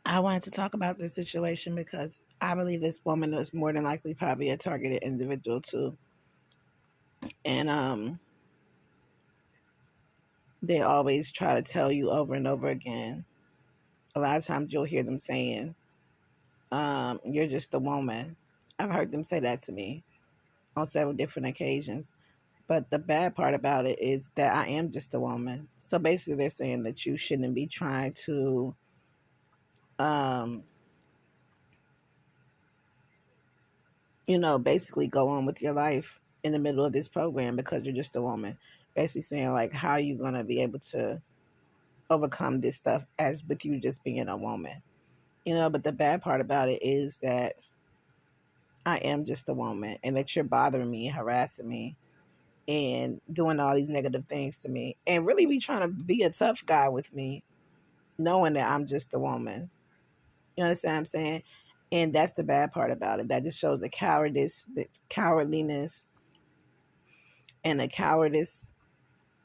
I wanted to talk about this situation because I believe this woman was more than likely probably a targeted individual too. And they always try to tell you over and over again. A lot of times you'll hear them saying, you're just a woman. I've heard them say that to me on several different occasions. But the bad part about it is that I am just a woman. So basically, they're saying that you shouldn't be trying to, um, basically go on with your life in the middle of this program because you're just a woman. Basically, saying, like, how are you going to be able to overcome this stuff as with you just being a woman? But the bad part about it is that I am just a woman and that you're bothering me, harassing me, and doing all these negative things to me and really be trying to be a tough guy with me, knowing that I'm just a woman. You understand what I'm saying? And that's the bad part about it. That just shows the cowardice, the cowardliness, and the cowardice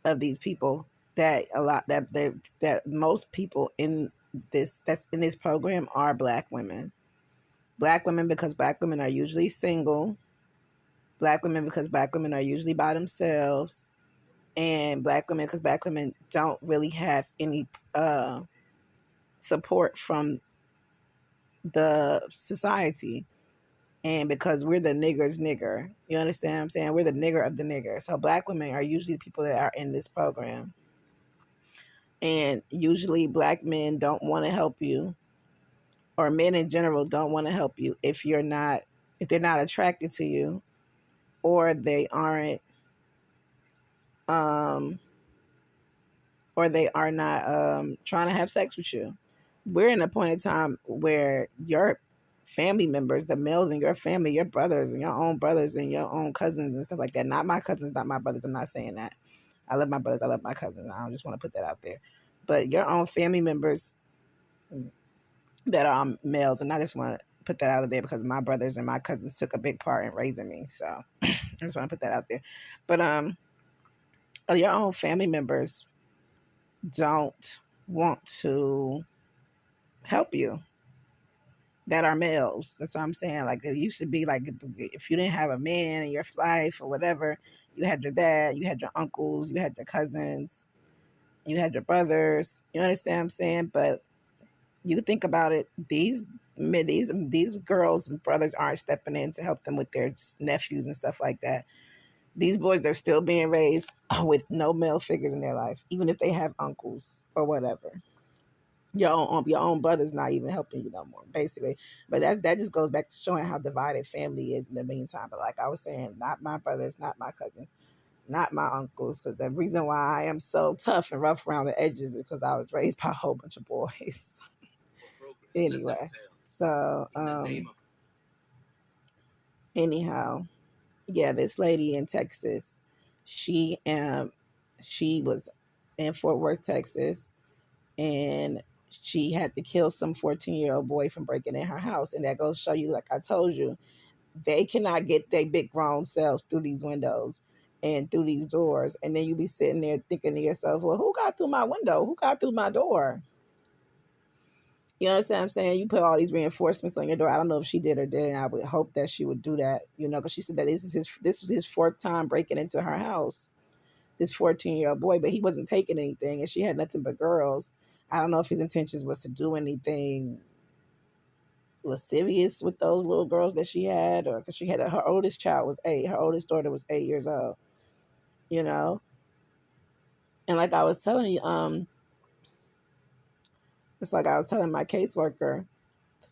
of these people that a lot that most people in this program are black women. Black women because black women are usually single. Black women because black women are usually by themselves, and black women because black women don't really have any support from the society, and because we're the nigger's nigger. You understand what I'm saying? We're the nigger of the nigger. So black women are usually the people that are in this program, and usually black men don't want to help you, or men in general don't want to help you if they're not attracted to you, or they aren't um or they are not trying to have sex with you. We're in a point in time where your family members, the males in your family, your brothers and your own brothers and your own cousins and stuff like that, not my cousins, not my brothers, I'm not saying that. I love my brothers, I love my cousins. I don't just want to put that out there. But your own family members that are males, and I just want to put that out there because my brothers and my cousins took a big part in raising me. So I just want to put that out there. But your own family members don't want to help you that are males. That's what I'm saying. Like it used to be like if you didn't have a man in your life or whatever, you had your dad, you had your uncles, you had your cousins, you had your brothers. You understand what I'm saying? But you think about it, these girls and brothers aren't stepping in to help them with their nephews and stuff like that. These boys, they're still being raised with no male figures in their life, even if they have uncles or whatever. Your own brother's not even helping you no more, basically. But that just goes back to showing how divided family is in the meantime. But like I was saying, not my brothers, not my cousins, not my uncles, because the reason why I am so tough and rough around the edges is because I was raised by a whole bunch of boys. Anyway, so anyhow, yeah, this lady in Texas, she she was in Fort Worth, Texas, and she had to kill some 14-year-old boy from breaking in her house. And that goes to show you, like I told you, they cannot get their big grown selves through these windows and through these doors. And then you be sitting there thinking to yourself, well, who got through my window? Who got through my door? You understand what I'm saying? You put all these reinforcements on your door. I don't know if she did or didn't. I would hope that she would do that, because she said that this was his fourth time breaking into her house, this 14-year-old boy, but he wasn't taking anything and she had nothing but girls. I don't know if his intentions was to do anything lascivious with those little girls that she had, or because she had her oldest child was 8, her oldest daughter was 8 years old, you know. And like I was telling you, it's like I was telling my caseworker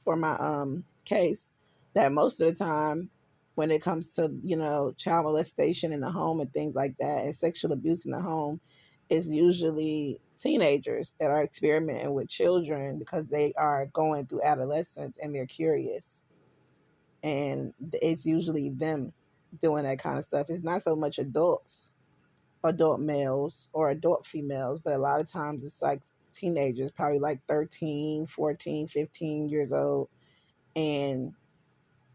for my case that most of the time when it comes to child molestation in the home and things like that and sexual abuse in the home, is usually teenagers that are experimenting with children because they are going through adolescence and they're curious, and it's usually them doing that kind of stuff. It's not so much adult males or adult females, but a lot of times it's like teenagers, probably like 13, 14, 15 years old, and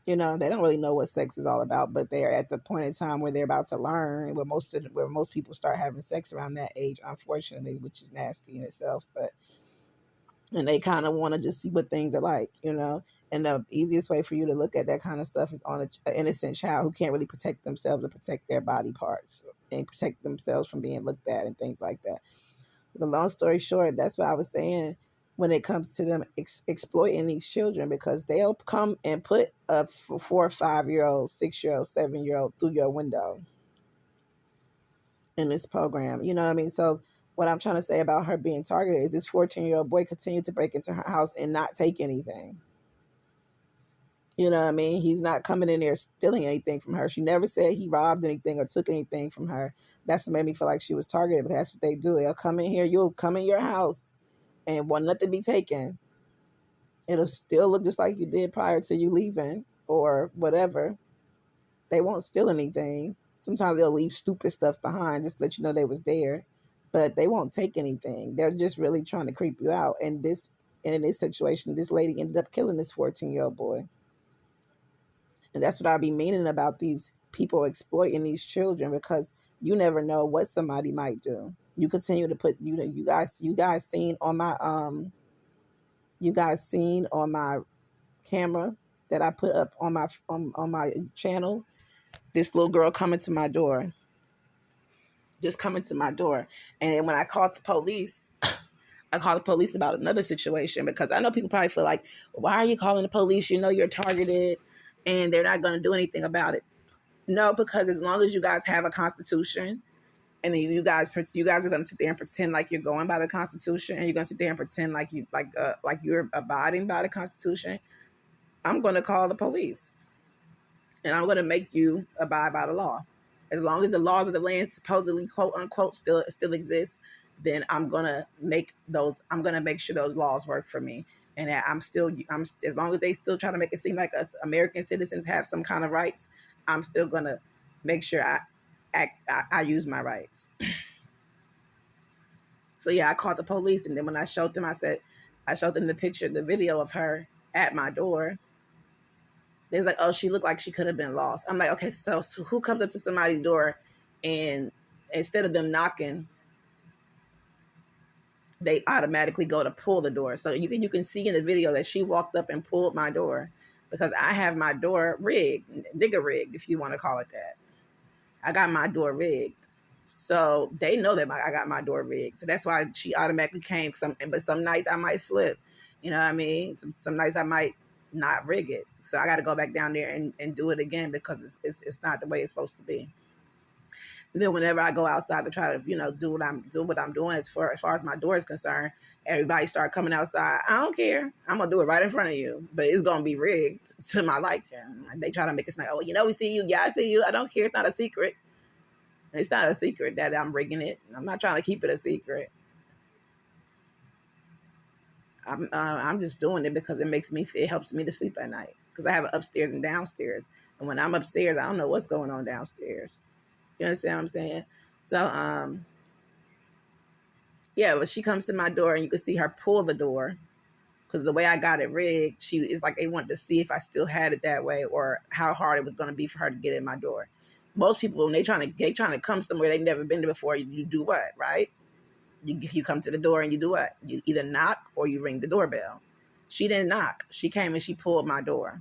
they don't really know what sex is all about, but they're at the point in time where they're about to learn, where most people start having sex around that age, unfortunately, which is nasty in itself. But and they kind of want to just see what things are like, you know. And the easiest way for you to look at that kind of stuff is on an innocent child who can't really protect themselves or protect their body parts and protect themselves from being looked at and things like that. The long story short, that's what I was saying when it comes to them exploiting these children, because they'll come and put a 4 or 5 year old, 6 year old, 7 year old through your window in this program. You know what I mean? So what I'm trying to say about her being targeted is this 14-year-old boy continued to break into her house and not take anything. You know what I mean? He's not coming in there stealing anything from her. She never said he robbed anything or took anything from her. That's what made me feel like she was targeted, because that's what they do. They'll come in here, you'll come in your house and want nothing be taken. It'll still look just like you did prior to you leaving or whatever. They won't steal anything. Sometimes they'll leave stupid stuff behind just to let you know they was there, but they won't take anything. They're just really trying to creep you out. And in this situation, this lady ended up killing this 14-year-old boy. And that's what I be meaning about these people exploiting these children, because you never know what somebody might do. You continue to put, you guys seen on my camera that I put up on my channel, this little girl coming to my door. Just coming to my door. And when I called the police, I called the police about another situation, because I know people probably feel like, why are you calling the police? You know you're targeted and they're not going to do anything about it. No, because as long as you guys have a constitution, and then you guys are going to sit there and pretend like you're going by the Constitution, and you're going to sit there and pretend like you're abiding by the Constitution, I'm going to call the police, and I'm going to make you abide by the law. As long as the laws of the land supposedly quote unquote still exist, then I'm going to make sure those laws work for me. And that I'm as long as they still try to make it seem like us American citizens have some kind of rights, I'm still going to make sure I use my rights. So yeah, I called the police, and then when I showed them the video of her at my door. They was like, oh, she looked like she could have been lost. I'm like, okay, so who comes up to somebody's door, and instead of them knocking, they automatically go to pull the door. So you can see in the video that she walked up and pulled my door, because I have my door rigged, nigga rigged, if you want to call it that. I got my door rigged. So they know that I got my door rigged. So that's why she automatically came. But some nights I might slip. You know what I mean? Some nights I might not rig it. So I got to go back down there and do it again, because it's not the way it's supposed to be. And then whenever I go outside to try to, do what I'm doing as far as my door is concerned, everybody start coming outside. I don't care. I'm going to do it right in front of you. But it's going to be rigged to my liking. They try to make it sound, oh, we see you. Yeah, I see you. I don't care. It's not a secret. It's not a secret that I'm rigging it. I'm not trying to keep it a secret. I'm just doing it because it helps me to sleep at night, because I have an upstairs and downstairs. And when I'm upstairs, I don't know what's going on downstairs. You understand what I'm saying? So, yeah, but she comes to my door, and you can see her pull the door, because the way I got it rigged, it's like they wanted to see if I still had it that way, or how hard it was going to be for her to get in my door. Most people, when they trying to come somewhere they've never been to before, you do what, right? You come to the door and you do what? You either knock or you ring the doorbell. She didn't knock. She came and she pulled my door.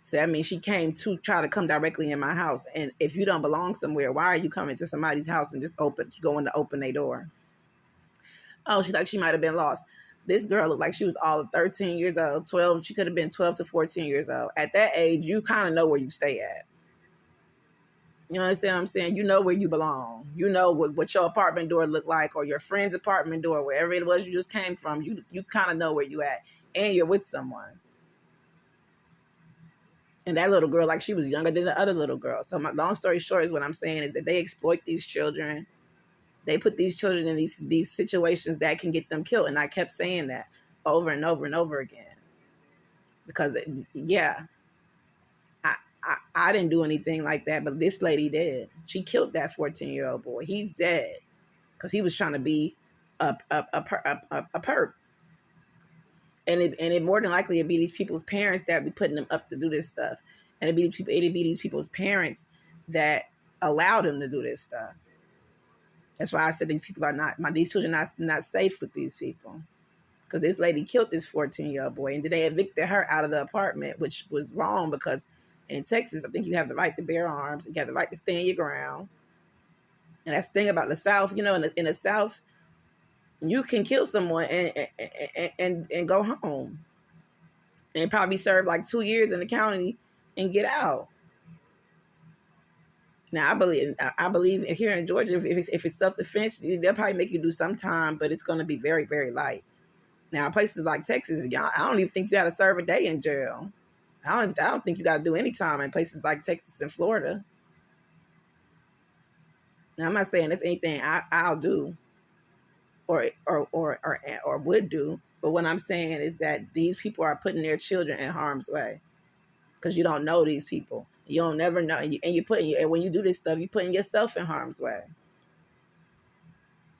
So I mean, she came to try to come directly in my house. And if you don't belong somewhere, why are you coming to somebody's house and just going to open their door? Oh, she's like, she might have been lost. This girl looked like she was all of 13 years old, 12. She could have been 12 to 14 years old. At that age, you kind of know where you stay at. You understand what I'm saying? You know where you belong. You know what your apartment door looked like, or your friend's apartment door, wherever it was you just came from. You kind of know where you at, and you're with someone. And that little girl, like, she was younger than the other little girl. So my long story short is what I'm saying is that they exploit these children. They put these children in these situations that can get them killed. And I kept saying that over and over and over again. Because, yeah, I didn't do anything like that, but this lady did. She killed that 14-year-old boy. He's dead because he was trying to be a perp. And it more than likely it'd be these people's parents that be putting them up to do this stuff, and it'd be these people's parents that allowed them to do this stuff. That's why I said these people are these children are not safe with these people. because this lady killed this 14-year-old boy, and then they evicted her out of the apartment, which was wrong because in Texas, I think you have the right to bear arms, you have the right to stand your ground. And that's the thing about the South, you know, in the South, you can kill someone and go home and probably serve like 2 years in the county and get out. Now I believe here in Georgia, if it's self-defense, they'll probably make you do some time, but it's going to be very, very light. Now places like Texas, I don't even think you got to serve a day in jail. I don't think you got to do any time in places like Texas and Florida. Now I'm not saying that's anything I'll do or would do, but what I'm saying is that these people are putting their children in harm's way because you don't know these people. You don't never know, and when you do this stuff, you're putting yourself in harm's way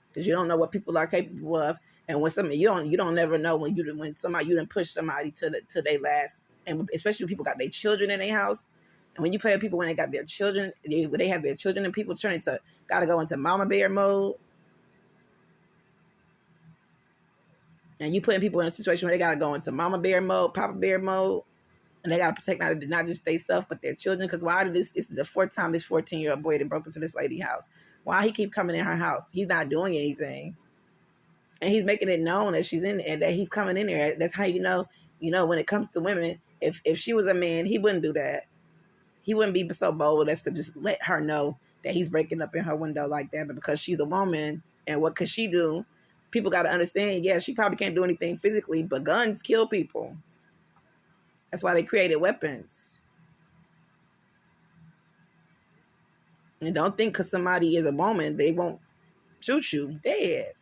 because you don't know what people are capable of. And when somebody you don't never know when somebody you done push somebody to their last, and especially when people got their children in their house. And when you play with people when they got their children, when they have their children, and people gotta go into mama bear mode. And you putting people in a situation where they gotta go into mama bear mode, papa bear mode, and they gotta protect not just themselves but their children. Because why did this is the fourth time this 14-year-old boy that broke into this lady's house? Why he keep coming in her house? He's not doing anything, and he's making it known that she's in and that he's coming in there. That's how you know when it comes to women. If she was a man, he wouldn't do that. He wouldn't be so bold as to just let her know that he's breaking up in her window like that. But because she's a woman, and what could she do? People got to understand, yeah, she probably can't do anything physically, but guns kill people. That's why they created weapons. And don't think because somebody is a woman, they won't shoot you dead.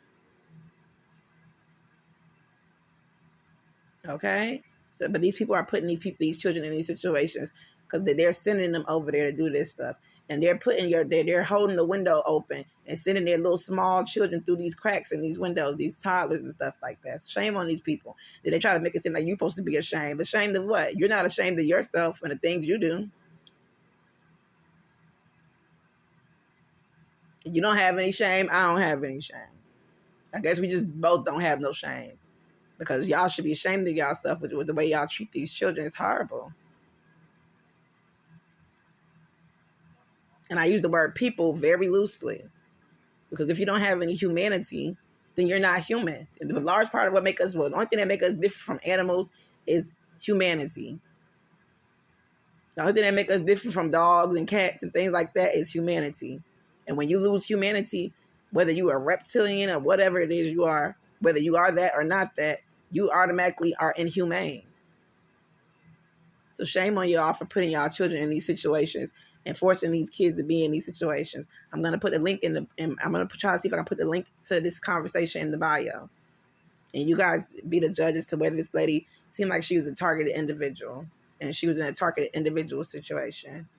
Okay? So, but these people are putting these children in these situations because they're sending them over there to do this stuff. And they're they're holding the window open and sending their little small children through these cracks in these windows, these toddlers and stuff like that. Shame on these people. Did they try to make it seem like you're supposed to be ashamed? Ashamed of what? You're not ashamed of yourself and the things you do. You don't have any shame. I don't have any shame. I guess we just both don't have no shame because y'all should be ashamed of yourself with the way y'all treat these children. It's horrible. And I use the word people very loosely because if you don't have any humanity, then you're not human. And the large part of what makes us, the only thing that makes us different from animals is humanity. The only thing that makes us different from dogs and cats and things like that is humanity. And when you lose humanity, whether you are a reptilian or whatever it is you are, whether you are that or not that, you automatically are inhumane. So shame on y'all for putting y'all children in these situations and forcing these kids to be in these situations. I'm going to put a link I'm going to try to see if I can put the link to this conversation in the bio. And you guys be the judges to whether this lady seemed like she was a targeted individual and she was in a targeted individual situation.